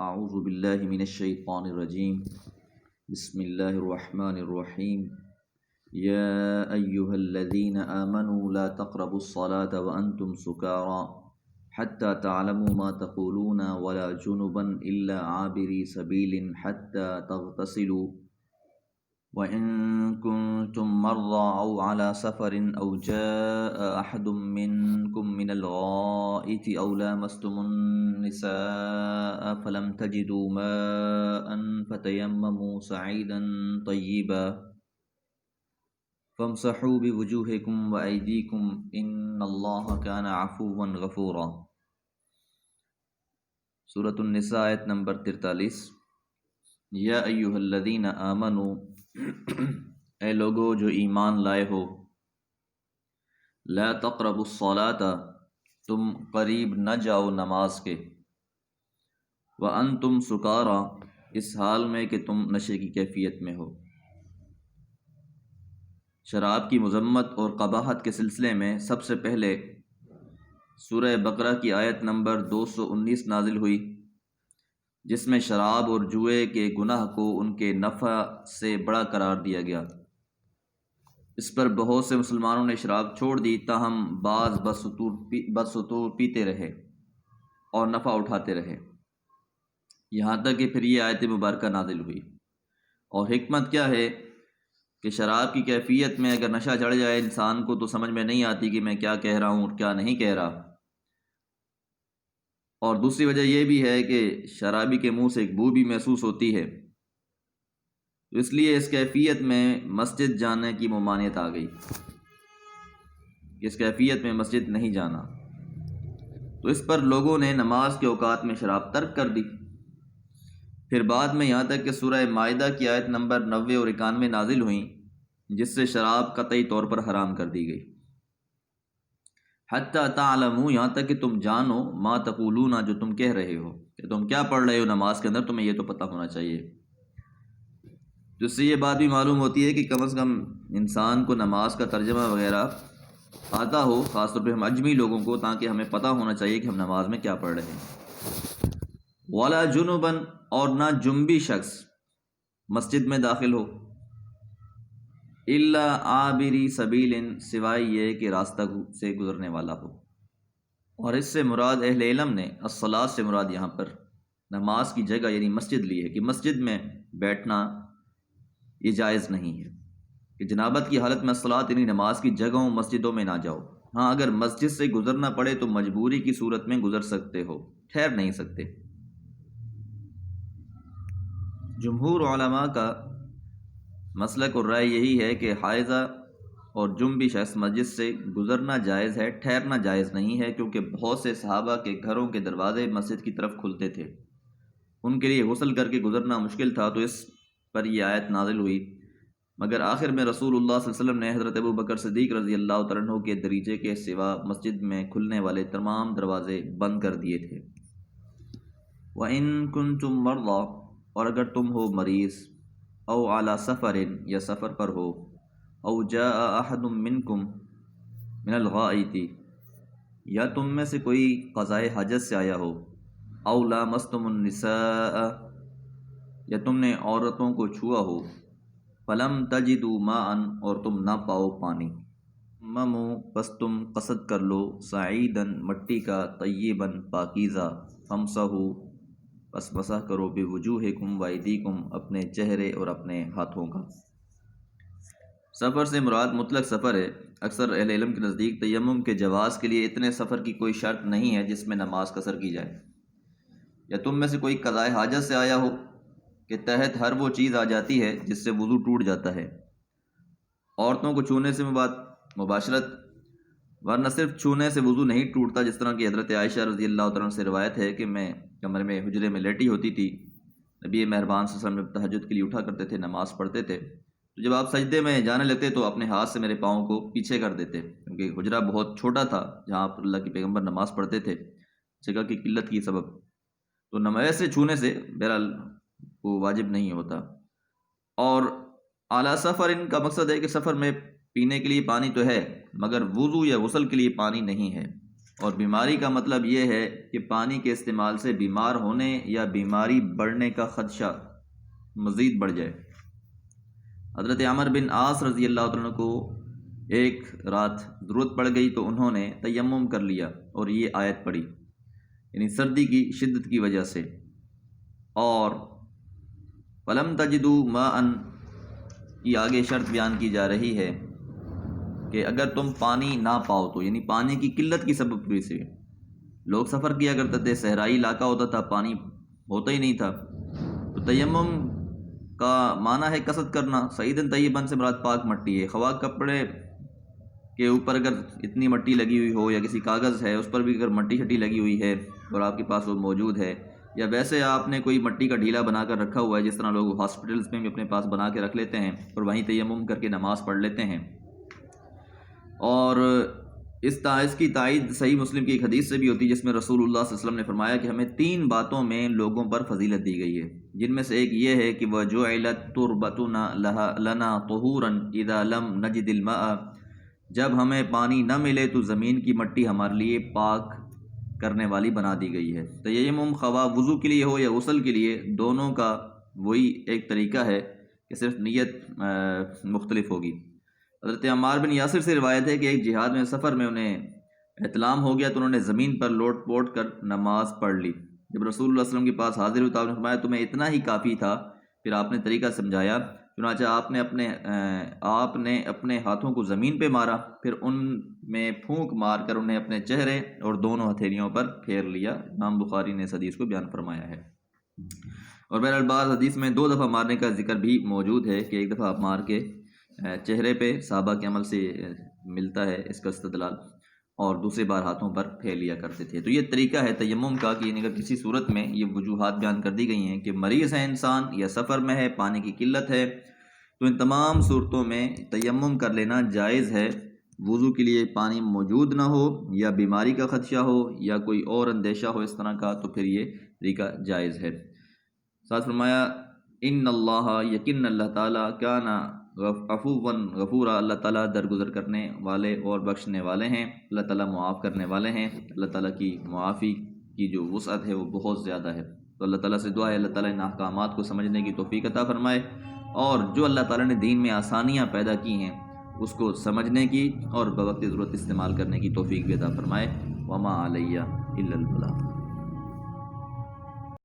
اعوذ باللہ من الشیطان الرجیم بسم اللہ الرحمن الرحیم یا ایہا الذین آمنوا لا تقربوا الصلاة وانتم سکارى حتى تعلموا ما تقولون ولا جنبا الا عابری سبیل حتى تغتسلوا وَإِن كُنتُم مَّرْضَىٰ أَوْ عَلَىٰ سَفَرٍ أَوْ جَاءَ أَحَدٌ مِّنكُم مِّنَ الْغَائِطِ أَوْ لَامَسْتُمُ النِّسَاءَ فَلَمْ تَجِدُوا مَاءً فَتَيَمَّمُوا صَعِيدًا طَيِّبًا فَامْسَحُوا بِوُجُوهِكُمْ وَأَيْدِيكُمْ إِنَّ اللَّهَ كَانَ عَفُوًّا غَفُورًا۔ سورۃ النساء آیت نمبر 43۔ یا ایہا الذین آمنوا، اے لوگو جو ایمان لائے ہو، لا تقربوا الصلاۃ، تم قریب نہ جاؤ نماز کے، وانتم سکارى، اس حال میں کہ تم نشے کی کیفیت میں ہو۔ شراب کی مذمت اور قباحت کے سلسلے میں سب سے پہلے سورہ بقرہ کی آیت نمبر 219 نازل ہوئی، جس میں شراب اور جوئے کے گناہ کو ان کے نفع سے بڑا قرار دیا گیا۔ اس پر بہت سے مسلمانوں نے شراب چھوڑ دی، تاہم بعض بدستور پیتے رہے اور نفع اٹھاتے رہے، یہاں تک کہ پھر یہ آیت مبارکہ نازل ہوئی۔ اور حکمت کیا ہے کہ شراب کی کیفیت میں اگر نشہ چڑھ جائے انسان کو تو سمجھ میں نہیں آتی کہ میں کیا کہہ رہا ہوں اور کیا نہیں کہہ رہا۔ اور دوسری وجہ یہ بھی ہے کہ شرابی کے منہ سے ایک بو بھی محسوس ہوتی ہے، تو اس لیے اس کیفیت میں مسجد جانے کی ممانعت آ گئی، اس کیفیت میں مسجد نہیں جانا۔ تو اس پر لوگوں نے نماز کے اوقات میں شراب ترک کر دی۔ پھر بعد میں یہاں تک کہ سورہ مائدہ کی آیت نمبر 90 اور 91 نازل ہوئیں، جس سے شراب قطعی طور پر حرام کر دی گئی۔ حتی تعلموا، یہاں تک کہ تم جانو، ما تقولون، جو تم کہہ رہے ہو، کہ تم کیا پڑھ رہے ہو نماز کے اندر، تمہیں یہ تو پتہ ہونا چاہیے۔ تو اس سے یہ بات بھی معلوم ہوتی ہے کہ کم از کم انسان کو نماز کا ترجمہ وغیرہ آتا ہو، خاص طور پہ ہم اجمی لوگوں کو، تاکہ ہمیں پتہ ہونا چاہیے کہ ہم نماز میں کیا پڑھ رہے ہیں۔ ولا جنبا، اور نہ جنبی شخص مسجد میں داخل ہو، الا عابری سبیل، سوائے یہ کہ راستہ سے گزرنے والا ہو۔ اور اس سے مراد اہل علم نے الصلاۃ سے مراد یہاں پر نماز کی جگہ یعنی مسجد لی ہے، کہ مسجد میں بیٹھنا یہ جائز نہیں ہے، کہ جنابت کی حالت میں الصلاۃ یعنی نماز کی جگہوں مسجدوں میں نہ جاؤ۔ ہاں اگر مسجد سے گزرنا پڑے تو مجبوری کی صورت میں گزر سکتے ہو، ٹھہر نہیں سکتے۔ جمہور علماء کا مسلک اور رائے یہی ہے کہ حائضہ اور جنبی شخص مسجد سے گزرنا جائز ہے، ٹھہرنا جائز نہیں ہے، کیونکہ بہت سے صحابہ کے گھروں کے دروازے مسجد کی طرف کھلتے تھے، ان کے لیے غسل کر کے گزرنا مشکل تھا، تو اس پر یہ آیت نازل ہوئی۔ مگر آخر میں رسول اللہ صلی اللہ علیہ وسلم نے حضرت ابوبکر صدیق رضی اللہ تعالیٰ عنہ کے دریچے کے سوا مسجد میں کھلنے والے تمام دروازے بند کر دیے تھے۔ وَإِن كُنتُم مَّرْضَىٰ، اور اگر تم ہو مریض، او علی سفر، یا سفر پر ہو، او جاء احد منکم من الغائط، یا تم میں سے کوئی قضائے حاجت سے آیا ہو، او لامستم النساء، یا تم نے عورتوں کو چھوا ہو، فلم تجدوا ماء، اور تم نہ پاؤ پانی، ممو، پس تم قصد کر لو، صعیداً، مٹی کا، طیباً، پاکیزہ، فامسحوا، پس مسح کرو، بوجوہکم وایدیکم، اپنے چہرے اور اپنے ہاتھوں کا۔ سفر سے مراد مطلق سفر ہے۔ اکثر اہل علم کے نزدیک تیمم کے جواز کے لیے اتنے سفر کی کوئی شرط نہیں ہے جس میں نماز قصر کی جائے۔ یا تم میں سے کوئی قضائے حاجت سے آیا ہو، کہ تحت ہر وہ چیز آ جاتی ہے جس سے وضو ٹوٹ جاتا ہے۔ عورتوں کو چھونے سے مباشرت، ورنہ صرف چھونے سے وضو نہیں ٹوٹتا، جس طرح کہ حضرت عائشہ رضی اللہ تعالیٰ عنہ سے روایت ہے کہ میں کمرے میں حجرے میں لیٹی ہوتی تھی، نبی مہربان صلی اللہ علیہ وسلم تہجد کے لیے اٹھا کرتے تھے، نماز پڑھتے تھے، تو جب آپ سجدے میں جانے لگتے تو اپنے ہاتھ سے میرے پاؤں کو پیچھے کر دیتے، کیونکہ حجرہ بہت چھوٹا تھا جہاں پر اللہ کے پیغمبر نماز پڑھتے تھے، جگہ کی قلت کی سبب، تو نماز سے چھونے سے بہرحال وہ واجب نہیں ہوتا۔ اور اعلیٰ سفر، ان کا مقصد ہے کہ سفر میں پینے کے لیے پانی تو ہے، مگر وضو یا غسل کے لیے پانی نہیں ہے۔ اور بیماری کا مطلب یہ ہے کہ پانی کے استعمال سے بیمار ہونے یا بیماری بڑھنے کا خدشہ مزید بڑھ جائے۔ حضرت عمر بن عاص رضی اللہ عنہ کو ایک رات ضرورت پڑ گئی تو انہوں نے تیمم کر لیا اور یہ آیت پڑھی، یعنی سردی کی شدت کی وجہ سے۔ اور فَلَمْ تَجِدُوا مَاءً کی آگے شرط بیان کی جا رہی ہے کہ اگر تم پانی نہ پاؤ تو، یعنی پانی کی قلت کی سبب سے لوگ سفر کیا کرتے تھے، صحرائی علاقہ ہوتا تھا، پانی ہوتا ہی نہیں تھا، تو تیمم کا معنی ہے قصد کرنا۔ سعیدن طیبن سے مراد پاک مٹی ہے، خواہ کپڑے کے اوپر اگر اتنی مٹی لگی ہوئی ہو یا کسی کاغذ ہے اس پر بھی اگر مٹی شٹی لگی ہوئی ہے اور آپ کے پاس وہ موجود ہے، یا ویسے آپ نے کوئی مٹی کا ڈھیلا بنا کر رکھا ہوا ہے جس طرح لوگ ہاسپٹلز میں بھی اپنے پاس بنا کے رکھ لیتے ہیں اور وہیں تیمم کر کے نماز پڑھ لیتے ہیں۔ اور اس کی تائید صحیح مسلم کی ایک حدیث سے بھی ہوتی ہے جس میں رسول اللہ صلی اللہ علیہ وسلم نے فرمایا کہ ہمیں 3 باتوں میں لوگوں پر فضیلت دی گئی ہے، جن میں سے ایک یہ ہے کہ وَجُعِلَتْ تُرْبَتُنَا لَنَا طُهُورًا إِذَا لَمْ نَجِدِ الْمَاءَ، جب ہمیں پانی نہ ملے تو زمین کی مٹی ہمارے لیے پاک کرنے والی بنا دی گئی ہے۔ تیمم خواہ وضو کے لیے ہو یا غسل کے لیے، دونوں کا وہی ایک طریقہ ہے کہ صرف نیت مختلف ہوگی۔ حضرت عمار بن یاسر سے روایت ہے کہ ایک جہاد میں سفر میں انہیں احتلام ہو گیا تو انہوں نے زمین پر لوٹ پوٹ کر نماز پڑھ لی۔ جب رسول اللہ صلی اللہ علیہ وسلم کے پاس حاضر ہوئے تو آپ نے فرمایا تمہیں اتنا ہی کافی تھا، پھر آپ نے طریقہ سمجھایا، چنانچہ آپ نے اپنے ہاتھوں کو زمین پہ مارا، پھر ان میں پھونک مار کر انہیں اپنے چہرے اور دونوں ہتھیلیوں پر پھیر لیا۔ امام بخاری نے اس حدیث کو بیان فرمایا ہے۔ اور بہرحال بعض حدیث میں 2 دفعہ مارنے کا ذکر بھی موجود ہے کہ ایک دفعہ آپ مار کے چہرے پہ صحابہ کے عمل سے ملتا ہے اس کا استدلال، اور دوسری بار ہاتھوں پر پھیر لیا کرتے تھے۔ تو یہ طریقہ ہے تیمم کا کہ اگر کسی صورت میں یہ وجوہات بیان کر دی گئی ہیں کہ مریض ہے انسان یا سفر میں ہے، پانی کی قلت ہے، تو ان تمام صورتوں میں تیمم کر لینا جائز ہے۔ وضو کے لیے پانی موجود نہ ہو یا بیماری کا خدشہ ہو یا کوئی اور اندیشہ ہو اس طرح کا، تو پھر یہ طریقہ جائز ہے۔ ساتھ فرمایا ان اللہ، یقین اللہ تعالیٰ، کان عفوا غفورا، اللہ تعالیٰ درگزر کرنے والے اور بخشنے والے ہیں، اللہ تعالیٰ معاف کرنے والے ہیں۔ اللہ تعالیٰ کی معافی کی جو وسعت ہے وہ بہت زیادہ ہے۔ تو اللہ تعالیٰ سے دعا ہے اللہ تعالیٰ ان احکامات کو سمجھنے کی توفیق عطا فرمائے، اور جو اللہ تعالیٰ نے دین میں آسانیاں پیدا کی ہیں اس کو سمجھنے کی اور بوقت ضرورت استعمال کرنے کی توفیق بھی عطا فرمائے۔ وما علیہ الا البلاغ۔